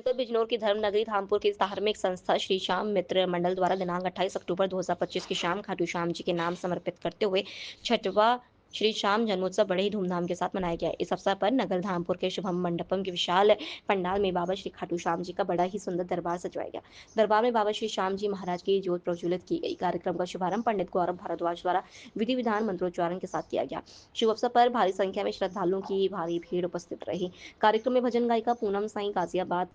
जनपद बिजनौर की धर्मनगरी धामपुर की धार्मिक संस्था श्री श्याम मित्र मंडल द्वारा दिनांक 28 अक्टूबर 2025 की शाम खाटू श्याम जी के नाम समर्पित करते हुए छठवां श्री श्याम जन्मोत्सव बड़े ही धूमधाम के साथ मनाया गया। इस अवसर पर नगर धामपुर के शुभम मंडपम के विशाल पंडाल में बाबा श्री खाटू श्याम जी का बड़ा ही सुंदर दरबार सजवाया गया। दरबार में बाबा श्री श्याम जी महाराज की ज्योत प्रज्वलित की गई। कार्यक्रम का शुभारंभ पंडित गौरव भारद्वाज द्वारा विधि विधान मंत्रोच्चारण के साथ किया गया। शुभ अवसर पर भारी संख्या में श्रद्धालुओं की भारी भीड़ उपस्थित रही। कार्यक्रम में भजन गायिका पूनम साई गाजियाबाद,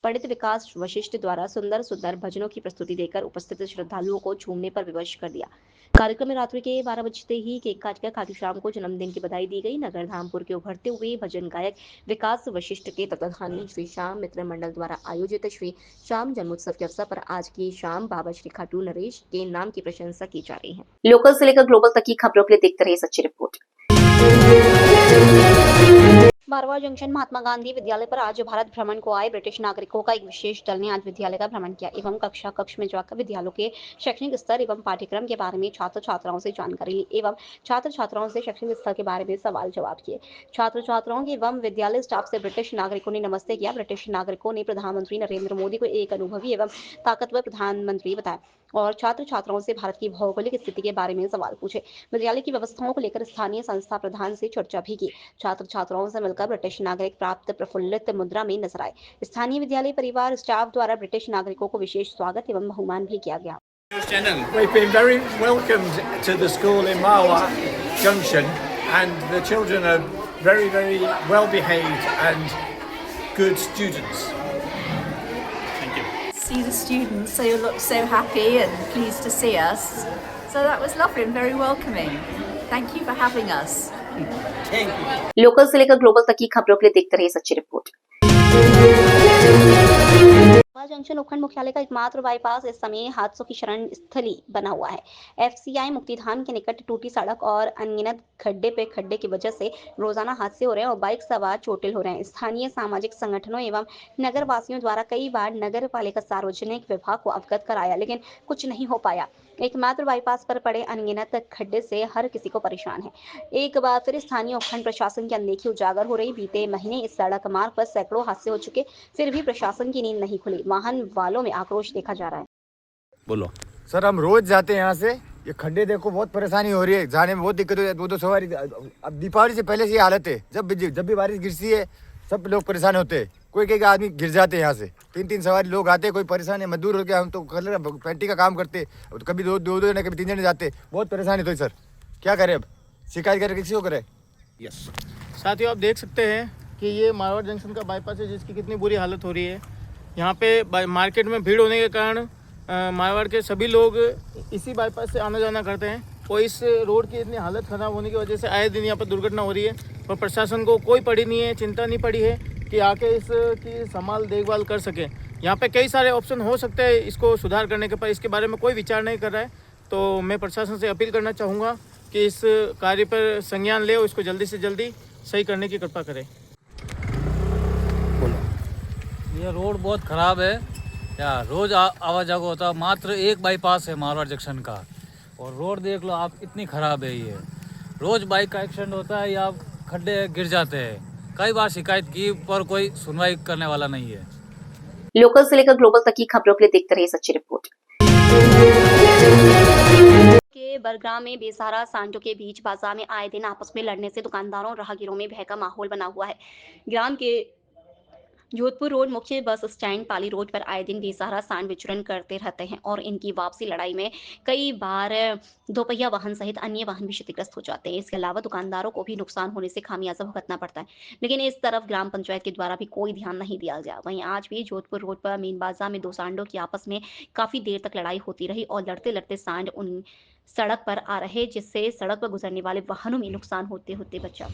पंडित विकास वशिष्ठ द्वारा सुंदर सुंदर भजनों की प्रस्तुति देकर उपस्थित श्रद्धालुओं को झूमने पर विवश कर दिया। कार्यक्रम में रात्रि के 12 बजते ही केक काटकर खाटू श्याम को जन्मदिन की बधाई दी गई। नगर धामपुर के उभरते हुए भजन गायक विकास वशिष्ठ के तत्वाधान श्री श्याम मित्र मंडल द्वारा आयोजित श्री श्याम जन्मोत्सव के अवसर पर आज की शाम बाबा श्री खाटू नरेश के नाम की प्रशंसा की जा रही है। लोकल से लेकर ग्लोबल तक की खबरों के लिए देखते रहिए सच्ची रिपोर्ट। बारवा जंक्शन महात्मा गांधी विद्यालय पर आज भारत भ्रमण को आए ब्रिटिश नागरिकों का एक विशेष दल ने आज विद्यालय का भ्रमण किया एवं कक्ष में जाकर विद्यालयों के शैक्षणिक स्तर एवं पाठ्यक्रम के बारे में छात्र छात्राओं से जानकारी ली एवं छात्र छात्राओं से शैक्षणिक स्तर के बारे में सवाल जवाब किए। छात्र छात्राओं एवं विद्यालय स्टाफ से ब्रिटिश नागरिकों ने नमस्ते किया। ब्रिटिश नागरिकों ने प्रधानमंत्री नरेंद्र मोदी को एक अनुभवी एवं ताकतवर प्रधानमंत्री बताया और छात्र छात्राओं से भारत की भौगोलिक स्थिति के बारे में सवाल पूछे। विद्यालय की व्यवस्थाओं को लेकर स्थानीय संस्था प्रधान से चर्चा भी की। छात्र छात्राओं से मिलकर ब्रिटिश नागरिक प्राप्त प्रफुल्लित मुद्रा में नजर आए। स्थानीय विद्यालय परिवार स्टाफ द्वारा ब्रिटिश नागरिकों को विशेष स्वागत एवं बहुमान भी किया गया। We've been very welcomed to the school in Marwa Junction and the children are very well behaved and good students. Thank you. See the students, they look so happy and pleased to see us. So that was lovely and very welcoming. Thank you for having us. Local से लेकर global तक की खबरों के लिए देखते रहिए सच्ची रिपोर्ट। जंक्शन उपखंड मुख्यालय का एकमात्र बाईपास इस समय हादसों की शरण स्थली बना हुआ है। एफसीआई मुक्तिधाम के निकट टूटी सड़क और अनगिनत खड्डे की वजह से रोजाना हादसे हो रहे हैं और बाइक सवार चोटिल हो रहे हैं। स्थानीय सामाजिक संगठनों एवं नगर वासियों द्वारा कई बार नगर पालिका सार्वजनिक विभाग को अवगत कराया लेकिन कुछ नहीं हो पाया। एकमात्र बाईपास पर पड़े अनगिनत खड्डे से हर किसी को परेशान है। एक बार फिर स्थानीय उपखंड प्रशासन की अनदेखी उजागर हो रही। बीते महीने इस सड़क मार्ग पर सैकड़ों हादसे हो चुके, फिर भी प्रशासन की नींद नहीं खुली। वाहन वालों में आक्रोश देखा जा रहा है। बोलो सर, हम रोज जाते हैं यहाँ से, ये खड्डे देखो, बहुत परेशानी हो रही है, जाने में बहुत दिक्कत होती है। दो सवारी, अब दीपावली से पहले से ये हालत है। जब भी बारिश गिरती है सब लोग परेशान होते हैं। कोई आदमी गिर जाते हैं यहाँ से। तीन सवारी लोग आते हैं, कोई परेशान है, मजदूर हो गया। हम तो कलर पेंटिंग का काम करते, तो कभी दो जने कभी 3 जने जाते, बहुत परेशानी होती है। सर क्या करें, अब शिकायत करें, किसी को करें। यस साथियों, आप देख सकते हैं कि ये मारवाड़ जंक्शन का बाईपास है जिसकी कितनी बुरी हालत हो रही है। यहाँ पे मार्केट में भीड़ होने के कारण मारवाड़ के सभी लोग इसी बाईपास से आना जाना करते हैं और इस रोड की इतनी हालत ख़राब होने की वजह से आए दिन यहाँ पर दुर्घटना हो रही है और प्रशासन को कोई पड़ी नहीं है, चिंता नहीं पड़ी है कि आके इसकी संभाल देखभाल कर सके। यहाँ पे कई सारे ऑप्शन हो सकते हैं इसको सुधार करने के, पर इसके बारे में कोई विचार नहीं कर रहा है। तो मैं प्रशासन से अपील करना चाहूँगा कि इस कार्य पर संज्ञान ले और इसको जल्दी से जल्दी सही करने की कृपा करें। ये रोड बहुत ख़राब है यार, रोज़ आवाजाही होता। मात्र एक बाईपास है मारवाड़ जंक्शन का और रोड देख लो आप, इतनी ख़राब है ये। रोज़ बाइक का एक्सीडेंट होता है या खड्डे गिर जाते हैं। कई बार शिकायत की पर कोई सुनवाई करने वाला नहीं है। लोकल से लेकर ग्लोबल तक की खबरों के लिए देखते रहिए सच्ची रिपोर्ट। के बरग्राम में बेसहारा सांडों के बीच बाजार में आए दिन आपस में लड़ने से दुकानदारों और राहगीरों में भय का माहौल बना हुआ है। ग्राम के जोधपुर रोड मुख्य बस स्टैंड पाली रोड पर आए दिन बेसहारा सांड विचरण करते रहते हैं और इनकी वापसी लड़ाई में कई बार दोपहिया वाहन सहित अन्य वाहन भी क्षतिग्रस्त हो जाते हैं। इसके अलावा दुकानदारों को भी नुकसान होने से खामियाजा भुगतना पड़ता है, लेकिन इस तरफ ग्राम पंचायत के द्वारा भी कोई ध्यान नहीं दिया गया। वहीं आज भी जोधपुर रोड पर मीन बाजार में दो सांडों की आपस में काफी देर तक लड़ाई होती रही और लड़ते लड़ते सांड उन सड़क पर आ रहे जिससे सड़क पर गुजरने वाले वाहनों में नुकसान होते होते बचा।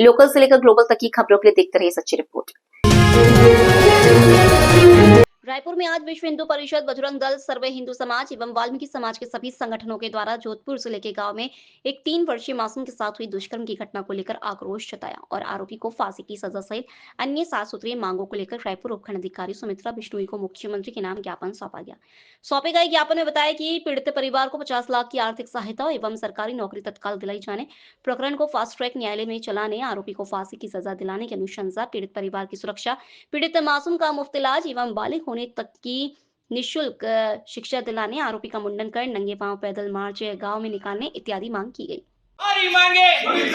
लोकल से लेकर ग्लोबल तक की खबरों के लिए देखते रहिए सच्ची रिपोर्ट। रायपुर में आज विश्व हिंदू परिषद, बजरंग दल, सर्व हिंदू समाज एवं वाल्मीकि समाज के सभी संगठनों के द्वारा जोधपुर जिले के गांव में एक 3 वर्षीय मासूम के साथ हुई दुष्कर्म की घटना को लेकर आक्रोश जताया और आरोपी को फांसी की सजा सहित अन्य साफ सुथरी मांगों को लेकर रायपुर उपखंड अधिकारी सुमित्रा बिश्नोई को मुख्यमंत्री के नाम ज्ञापन सौंपा गया। सौंपे गए ज्ञापन में बताया कि पीड़ित परिवार को 50 लाख की आर्थिक सहायता एवं सरकारी नौकरी तत्काल दिलाई जाने, प्रकरण को फास्ट ट्रैक न्यायालय में चलाने, आरोपी को फांसी की सजा दिलाने की अनुशंसा, पीड़ित परिवार की सुरक्षा, पीड़ित मासूम का मुफ्त इलाज एवं बालिग होने तक की निःशुल्क शिक्षा दिलाने, आरोपी का मुंडन कर नंगे पांव पैदल मार्च गांव में निकालने इत्यादि मांग की गई। हमारी मांगे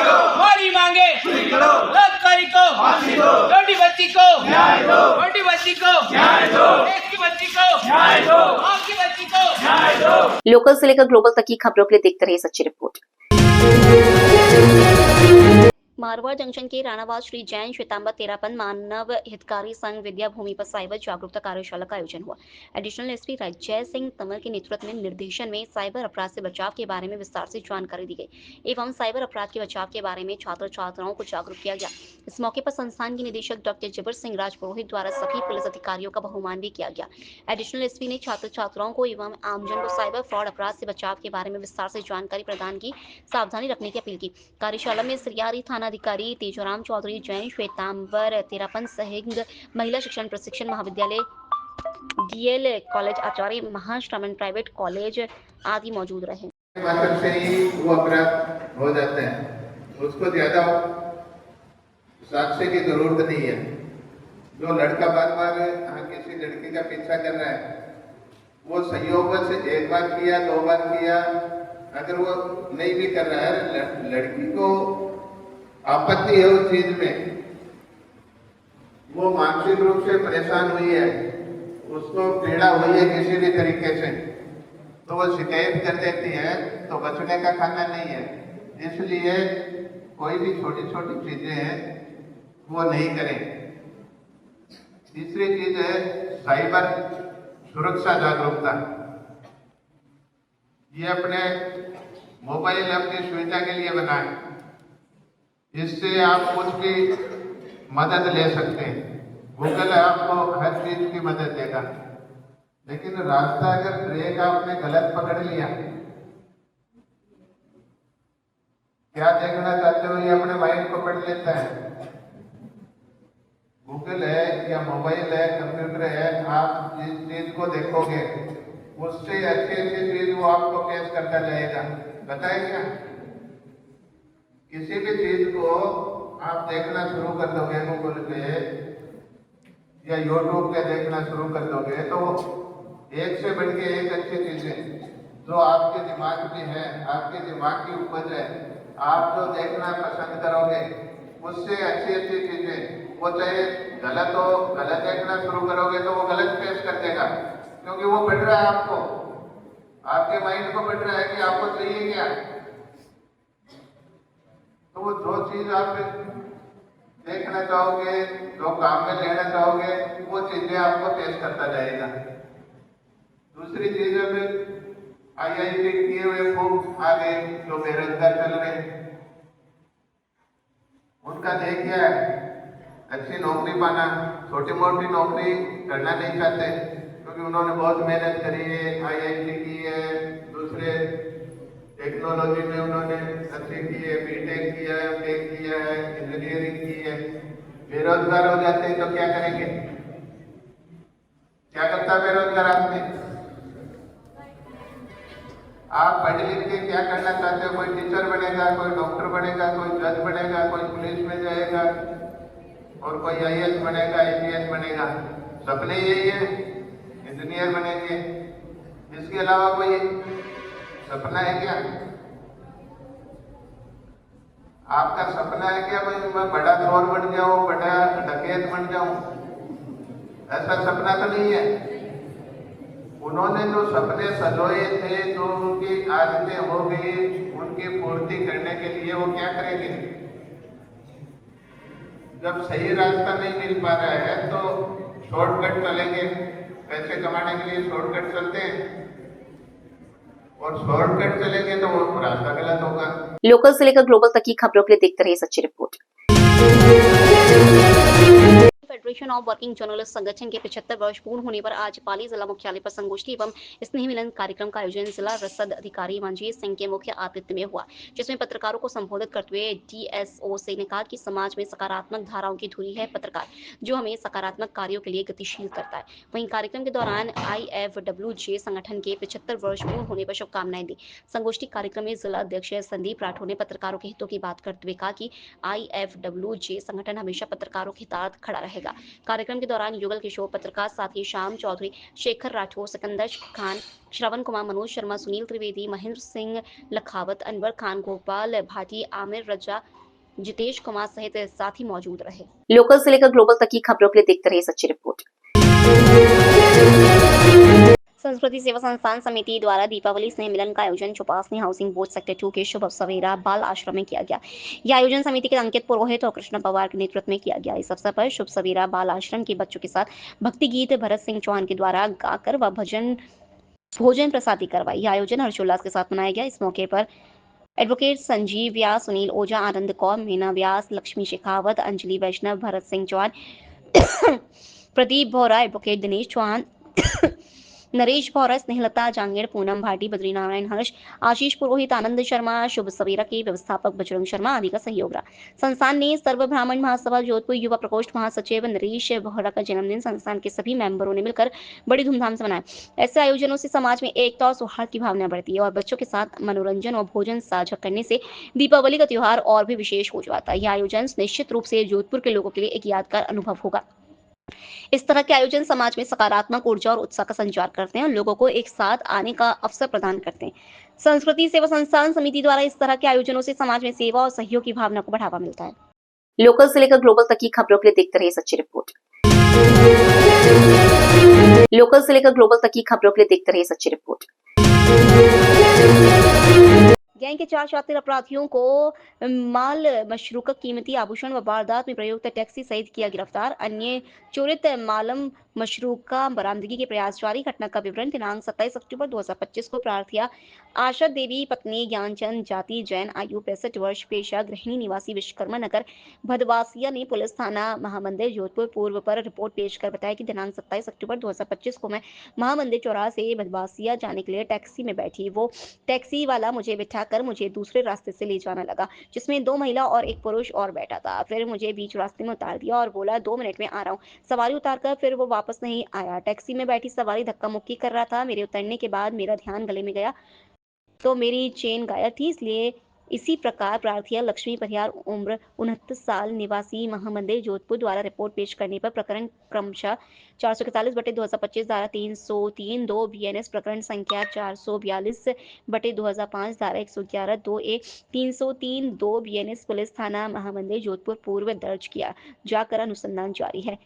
हमारी मांगे बलात्कारी को फांसी दो, छोटी बच्ची को न्याय दो, छोटी बच्ची को न्याय दो, एक की बच्ची को न्याय दो, आपकी बच्ची को न्याय दो। लोकल से लेकर ग्लोबल तक की खबरों के लिए देखते रहिए सच्ची रिपोर्ट। मारवाड़ जंक्शन के राणावास श्री जैन श्वेतांबर तेरापन मानव हितकारी संघ विद्या भूमि पर साइबर जागरूकता कार्यशाला का आयोजन हुआ। एडिशनल एसपी राजय सिंह तंवर के नेतृत्व में निर्देशन में साइबर अपराध से बचाव के बारे में विस्तार से जानकारी दी गई एवं साइबर अपराध के बचाव के बारे में छात्र छात्राओं को जागरूक किया गया। इस मौके पर संस्थान के निदेशक डॉक्टर जबर सिंह राजपुरोहित द्वारा सभी पुलिस अधिकारियों का बहुमान भी किया गया। एडिशनल एसपी ने छात्र छात्राओं को एवं आमजन को साइबर फ्रॉड अपराध से बचाव के बारे में विस्तार से जानकारी प्रदान की, सावधानी रखने की अपील की। कार्यशाला में सिरियारी थाना अधिकारी तेजोराम चौधरी, जैन श्वेतांबर तेरापन सहित महिला शिक्षण प्रशिक्षण महाविद्यालय, डीएल कॉलेज आचार्य, महाश्रमण प्राइवेट कॉलेज आदि मौजूद रहे। माध्यम से ही वो अपराध हो जाते हैं, उसको ज्यादा साक्ष्य की जरूरत नहीं है। जो लड़का बार बार किसी लड़की का पीछा कर रहा है, वो संयोग से एक बार किया, 2 बार किया, अगर वो नहीं भी कर रहा है, लड़की को आपत्ति है उस चीज में, वो मानसिक रूप से परेशान हुई है, उसको पीड़ा हुई है किसी भी तरीके से, तो वो शिकायत कर देती है, तो बचने का खाना नहीं है। इसलिए कोई भी छोटी छोटी चीजें हैं वो नहीं करें। तीसरी चीज है साइबर सुरक्षा जागरूकता। ये अपने मोबाइल अपनी सुविधा के लिए बनाएं, इससे आप कुछ भी मदद ले सकते हैं। गूगल आपको हर चीज की मदद देगा, लेकिन रास्ता अगर ट्रैक आपने गलत पकड़ लिया, क्या देखना चाहते हो ये अपने माइंड को पढ़ लेता है। गूगल है या मोबाइल है, कंप्यूटर है, आप जिस चीज को देखोगे उससे अच्छी अच्छी चीज वो आपको पेश करता जाएगा। बताए क्या, किसी भी चीज को आप देखना शुरू कर दोगे गूगल पे या यूट्यूब पे देखना शुरू कर दोगे, तो एक से बढ़ के एक अच्छी चीजें जो आपके दिमाग में है, आपके दिमाग की उपज है, आप जो देखना पसंद करोगे उससे अच्छी अच्छी चीजें, वो चाहे गलत हो, गलत देखना शुरू करोगे तो वो गलत पेश कर देगा, क्योंकि वो बढ़ रहा है, आपको आपके माइंड को बढ़ रहा है कि आपको चाहिए क्या। तो वो जो चीज आप देखना चाहोगे, जो काम में लेना चाहोगे, वो चीजें आपको पेश करता जाएगा। दूसरी चीज है फिर IIT किए हुए खूब आ गए जो बेरोजगार चल रहे, उनका देखिए अच्छी नौकरी पाना, छोटी मोटी नौकरी करना नहीं चाहते, क्योंकि उन्होंने बहुत मेहनत करी है, IIT की है, दूसरे टेक्नोलॉजी में उन्होंने अच्छी की है, बीटेक किया है, टेक किया है, इंजीनियरिंग की है, बेरोजगार हो जाते हैं तो क्या करेंगे। क्या करता बेरोजगार आदमी, आप पढ़ लिख के क्या करना चाहते हो, कोई टीचर बनेगा, कोई डॉक्टर बनेगा, कोई जज बनेगा, कोई पुलिस में जाएगा और कोई IAS बनेगा, IPS बनेगा, सपने यही है, इंजीनियर बनेंगे। इसके अलावा कोई सपना है क्या? आपका सपना है क्या भाई मैं बड़ा चोर बन जाऊं, बड़ा डकैत बन जाऊं? ऐसा सपना तो नहीं है। उन्होंने जो सपने सजोए थे, जो उनकी आदतें हो गई, उनकी पूर्ति करने के लिए वो क्या करेंगे। जब सही रास्ता नहीं मिल पा रहा है तो शॉर्टकट चलेंगे, पैसे कमाने के लिए शॉर्टकट चलते हैं, और शॉर्टकट चलेंगे तो वो रास्ता गलत होगा। लोकल से लेकर ग्लोबल तक की खबरों के लिए देखते रहिए सच्ची report. Federation of working journalist संगठन के 75 वर्ष पूर्ण होने पर आज पाली जिला मुख्यालय पर संगोष्ठी एवं स्नेह मिलन कार्यक्रम का आयोजन जिला रसद अधिकारी मंजीत सिंह के मुख्य आतिथ्य में हुआ, जिसमें पत्रकारों को संबोधित करते हुए डीएसओ से ने कहा कि समाज में सकारात्मक धाराओं की धुरी है पत्रकार, जो हमें सकारात्मक कार्यों के लिए गतिशील करता है। वहीं कार्यक्रम के दौरान IFWJ संगठन के 75 वर्ष पूर्ण होने पर शुभकामनाएं दी। संगोष्ठी कार्यक्रम में जिला अध्यक्ष संदीप राठौर ने पत्रकारों के हितों की बात करते हुए कहा कि IFWJ संगठन हमेशा पत्रकारों के साथ खड़ा रहेगा। कार्यक्रम के दौरान युगल किशोर पत्रकार साथी श्याम चौधरी, शेखर राठौर, सिकंदर खान, श्रवण कुमार, मनोज शर्मा, सुनील त्रिवेदी, महेंद्र सिंह लखावत, अनवर खान, गोपाल भाटी, आमिर रजा, जितेश कुमार सहित साथी मौजूद रहे। लोकल से लेकर ग्लोबल तक की खबरों के लिए देखते रहिए सच्ची रिपोर्ट। संस्कृति सेवा संस्थान समिति द्वारा दीपावली स्नेह मिलन का आयोजन चौपासनी हाउसिंग बोर्ड सेक्टर 2 के शुभ सवेरा बाल आश्रम में किया गया। यह आयोजन समिति के अंकित पुरोहित और कृष्ण पवार के नेतृत्व में किया गया। इस अवसर पर शुभ सवेरा बाल आश्रम के बच्चों के साथ भक्ति गीत भरत सिंह चौहान के द्वारा गाकर व भोजन प्रसादी करवाई। यह आयोजन हर्षोल्लास के साथ मनाया गया। इस मौके पर एडवोकेट संजीव व्यास, सुनील ओझा, आनंद कौर, मीना व्यास, लक्ष्मी शेखावत, अंजलि वैष्णव, भरत सिंह चौहान, प्रदीप भौरा, एडवोकेट दिनेश चौहान, नरेश भौरा, स्नेहलता जांगेड़, पूनम भाटी, बद्रीनारायण हर्ष, आशीष पुरोहित, आनंद शर्मा, शुभ सवेरा के व्यवस्थापक बजरंग शर्मा आदि का सहयोग रहा। संस्थान ने सर्व ब्राह्मण महासभा जोधपुर युवा प्रकोष्ठ महासचिव नरेश भौरा का जन्मदिन संस्थान के सभी मेंबरों ने मिलकर बड़ी धूमधाम से मनाया। ऐसे आयोजनों से समाज में एकता और सौहार्द की भावना बढ़ती है और बच्चों के साथ मनोरंजन और भोजन साझा करने से दीपावली का त्योहार और भी विशेष हो जाता है। यह आयोजन निश्चित रूप से जोधपुर के लोगों के लिए एक यादगार अनुभव होगा। इस तरह के आयोजन समाज में सकारात्मक ऊर्जा और उत्साह का संचार करते हैं और लोगों को एक साथ आने का अवसर प्रदान करते हैं। संस्कृति सेवा संस्थान समिति द्वारा इस तरह के आयोजनों से समाज में सेवा और सहयोग की भावना को बढ़ावा मिलता है। लोकल से लेकर ग्लोबल तक की खबरों के लिए देखते रहिए सच्ची रिपोर्ट। लोकल से लेकर ग्लोबल तक की खबरों के लिए देखते रहिए सच्ची रिपोर्ट। गैंग के 4 शातिर अपराधियों को माल मशरूका कीमती आभूषण व वारदात में प्रयुक्त टैक्सी सहित किया गिरफ्तार। अन्य चोरित मालम मशरूका बरामदगी के प्रयास जारी। घटना का विवरण दिनांक 27 अक्टूबर 2025 को प्रार्थिया आशा देवी पत्नी ज्ञानचंद जाति जैन आयु 65 वर्ष पेशा गृहिणी निवासी विश्वकर्मा नगर भदवासिया ने पुलिस थाना महामंदिर जोधपुर पूर्व पर रिपोर्ट पेश कर बताया कि दिनांक 27 अक्टूबर 2025 को मैं महामंदिर चौराहा से भदवासिया जाने के लिए टैक्सी में बैठी। वो टैक्सी वाला मुझे बिठाकर मुझे दूसरे रास्ते से ले जाने लगा, जिसमें 2 महिला और 1 पुरुष और बैठा था। फिर मुझे बीच रास्ते में उतार दिया और बोला 2 मिनट में आ रहा हूँ। सवारी उतारकर फिर वो वापस नहीं आया। टैक्सी में बैठी सवारी धक्का मुक्की कर रहा था। मेरे उतरने के बाद मेरा ध्यान गले में गया तो मेरी चेन गायब थी। इसलिए इसी प्रकार प्रार्थिया लक्ष्मी परिहार उम्र 29 साल निवासी महामंदिर जोधपुर द्वारा रिपोर्ट पेश करने पर प्रकरण क्रमशः 441/2025 धारा 303(2) BNS, प्रकरण संख्या 442/2005 धारा 111(2)(a), 303(2) BNS पुलिस थाना महामंदिर जोधपुर पूर्व दर्ज किया जाकर अनुसंधान जारी है।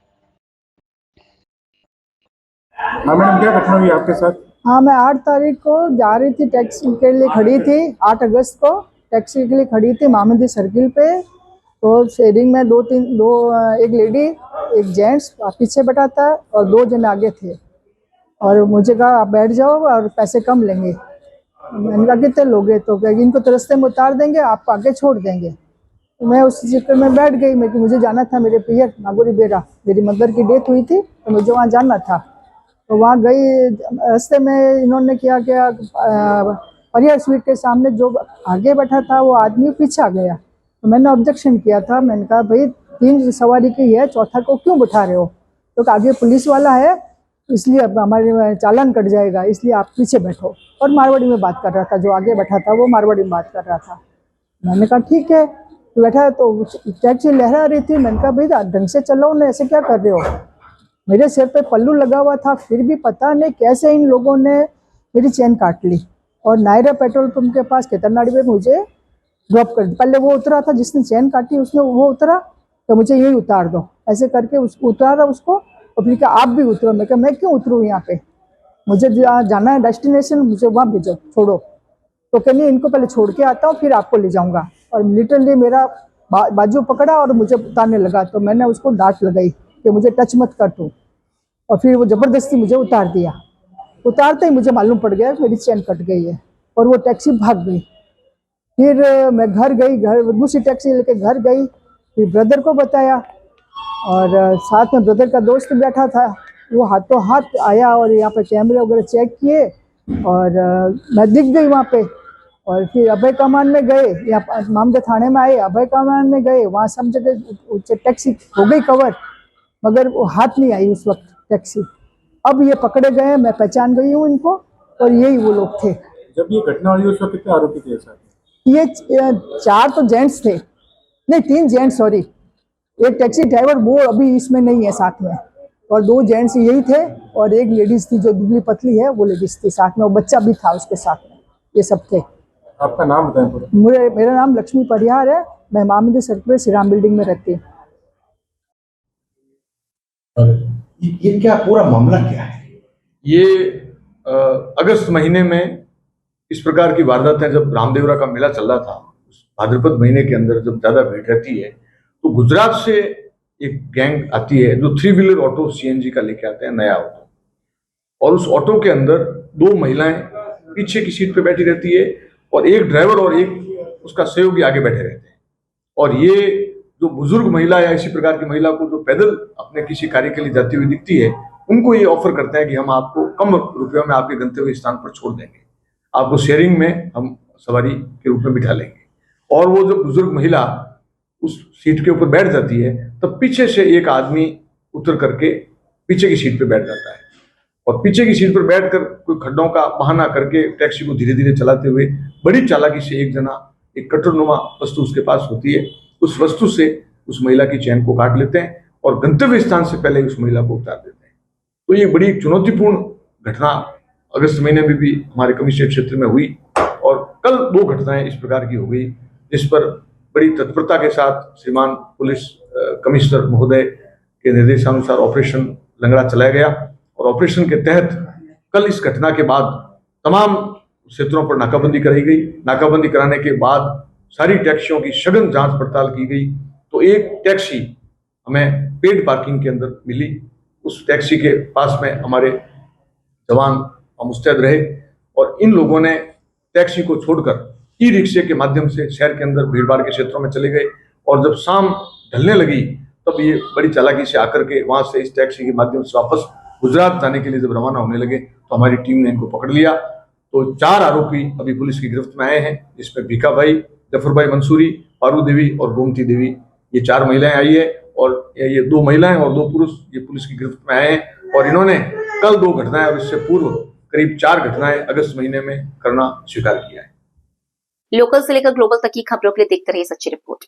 हाँ मैडम, क्या घटना हुई आपके साथ? हाँ, मैं 8 तारीख को जा रही थी, टैक्सी के लिए खड़ी थी। 8 अगस्त को टैक्सी के लिए खड़ी थी महामंदिर सर्किल पे। तो शेयरिंग में एक लेडी एक जेंट्स पीछे बैठा था और 2 जन आगे थे और मुझे कहा आप बैठ जाओ और पैसे कम लेंगे। मैंने कहा कितने लोगे? तो क्या इनको तो रास्ते में उतार देंगे, आपको आगे छोड़ देंगे। तो मैं उस चक्कर में बैठ गई। मुझे जाना था मेरे पियर नागौरी बेरा, मेरी मदर की डेथ हुई थी तो मुझे वहाँ जाना था। तो वहाँ गई, रास्ते में इन्होंने क्या परिहार स्वीट के सामने जो आगे बैठा था वो आदमी पीछे आ गया। तो मैंने ऑब्जेक्शन किया था। मैंने कहा भाई 3 सवारी की है, चौथा को क्यों बैठा रहे हो? तो आगे पुलिस वाला है इसलिए अब हमारे चालान कट जाएगा, इसलिए आप पीछे बैठो। और मारवाड़ी में बात कर रहा था, जो आगे बैठा था वो मारवाड़ी में बात कर रहा था। मैंने कहा ठीक है, बैठा तो टैक्सी लहरा रही थी। मैंने कहा भाई ढंग से चलो ना, ऐसे क्या कर रहे हो? मेरे सिर पे पल्लू लगा हुआ था, फिर भी पता नहीं कैसे इन लोगों ने मेरी चेन काट ली और नायरा पेट्रोल पंप के पास केतरनाड़ी में मुझे ड्रॉप कर दिया। पहले वो उतरा था जिसने चेन काटी, उसने वो उतरा तो मुझे यही उतार दो, ऐसे करके उतारा उसको। और फिर कहा आप भी उतरो। मैं कहा मैं क्यों उतरूँ यहाँ पे, मुझे जाना है डेस्टिनेशन, मुझे वहाँ भेजो, छोड़ो। तो कहनी इनको पहले छोड़ के आता हूँ फिर आपको ले जाऊँगा। और लिटरली मेरा बाजू पकड़ा और मुझे उतारने लगा। तो मैंने उसको डांट लगाई कि मुझे टच मत कर तू, और फिर वो ज़बरदस्ती मुझे उतार दिया। उतारते ही मुझे मालूम पड़ गया मेरी चेन कट गई है और वो टैक्सी भाग गई। फिर मैं घर गई, दूसरी टैक्सी लेके घर गई फिर ब्रदर को बताया और साथ में ब्रदर का दोस्त बैठा था, वो हाथों हाथ आया और यहाँ पे कैमरे वगैरह चेक किए और मैं दिख गई वहाँ पे। और फिर अभय कमान में गए, यहाँ मामले थाने में आए, अभय कमान में गए, वहाँ सब जगह टैक्सी हो गई कवर, मगर वो हाथ नहीं आई उस वक्त टैक्सी। अब ये पकड़े गए, मैं पहचान गई हूँ इनको और यही वो लोग थे। जब ये घटना हुई उस वक्त कितने आरोपी थे साथ? ये 4 तो जेंट्स थे, नहीं 3 जेंट्स, सॉरी, एक टैक्सी ड्राइवर वो अभी इसमें नहीं है साथ में, और 2 जेंट्स यही थे और एक लेडीज थी जो दुबली पतली है, वो लेडीज थी साथ में, और बच्चा भी था उसके साथ में, ये सब थे। आपका नाम बताएं पूरा। मेरा नाम लक्ष्मी परिहार है, मैं महामंदिर सर्किल श्री राम बिल्डिंग में रहती हूँ। ये क्या पूरा मामला क्या है? ये अगस्त महीने में इस प्रकार की वारदातें, जब रामदेवरा का मेला चल रहा था, भाद्रपद महीने के अंदर जब ज्यादा भीड़ रहती है, तो गुजरात से एक गैंग आती है जो 3 व्हीलर ऑटो सीएनजी का लेके आते हैं, नया ऑटो, और उस ऑटो के अंदर 2 महिलाएं पीछे की सीट पे बैठी रहती है और एक ड्राइवर और एक उसका सहयोगी आगे बैठे रहते हैं। और ये जो बुजुर्ग महिला या इसी प्रकार की महिला को जो पैदल अपने किसी कार्य के लिए जाती हुई दिखती है, उनको ये ऑफर करते हैं कि हम आपको कम रुपयों में आपके गंतव्य स्थान पर छोड़ देंगे, आपको शेयरिंग में हम सवारी के रूप में बिठा लेंगे। और वो जो बुजुर्ग महिला उस सीट के ऊपर बैठ जाती है, तब पीछे से एक आदमी उतर करके पीछे की सीट पर बैठ जाता है और पीछे की सीट पर बैठकर कोई खड्डों का बहाना करके टैक्सी को धीरे धीरे चलाते हुए बड़ी चालाकी से एक जना, एक कटरनुमा वस्तु उसके पास होती है, उस वस्तु से उस महिला की चैन को काट लेते हैं और गंतव्य स्थान से पहले उस महिला को उतार देते हैं। तो ये बड़ी चुनौतीपूर्ण घटना अगस्त महीने में भी हमारे कमिश्नरेट क्षेत्र में हुई और कल 2 घटनाएं इस प्रकार की हो गई, जिस पर बड़ी तत्परता के साथ श्रीमान पुलिस कमिश्नर महोदय के निर्देशानुसार ऑपरेशन लंगड़ा चलाया गया और ऑपरेशन के तहत कल इस घटना के बाद तमाम क्षेत्रों पर नाकाबंदी कराई गई। नाकाबंदी कराने के बाद सारी टैक्सियों की सघन जांच पड़ताल की गई, तो एक टैक्सी हमें पेड पार्किंग के अंदर मिली। उस टैक्सी के पास में हमारे जवान मुस्तैद रहे और इन लोगों ने टैक्सी को छोड़कर ई रिक्शे के माध्यम से शहर के अंदर भीड़भाड़ के क्षेत्रों में चले गए और जब शाम ढलने लगी तब ये बड़ी चालाकी से आकर के वहां से इस टैक्सी के माध्यम से वापस गुजरात जाने के लिए जब रवाना होने लगे तो हमारी टीम ने इनको पकड़ लिया। तो 4 आरोपी अभी पुलिस की गिरफ्त में आए हैं, जिसमें भीखा भाई, जफर भाई मंसूरी, पारू देवी और गोमती देवी, ये 4 महिलाएं आई है और ये 2 महिलाएं और 2 पुरुष ये पुलिस की गिरफ्त में आए हैं और इन्होंने कल 2 घटनाएं और इससे पूर्व करीब 4 घटनाएं अगस्त महीने में करना स्वीकार किया है। लोकल से लेकर ग्लोबल तक की खबरों के लिए देखते रहिए सच्ची रिपोर्ट।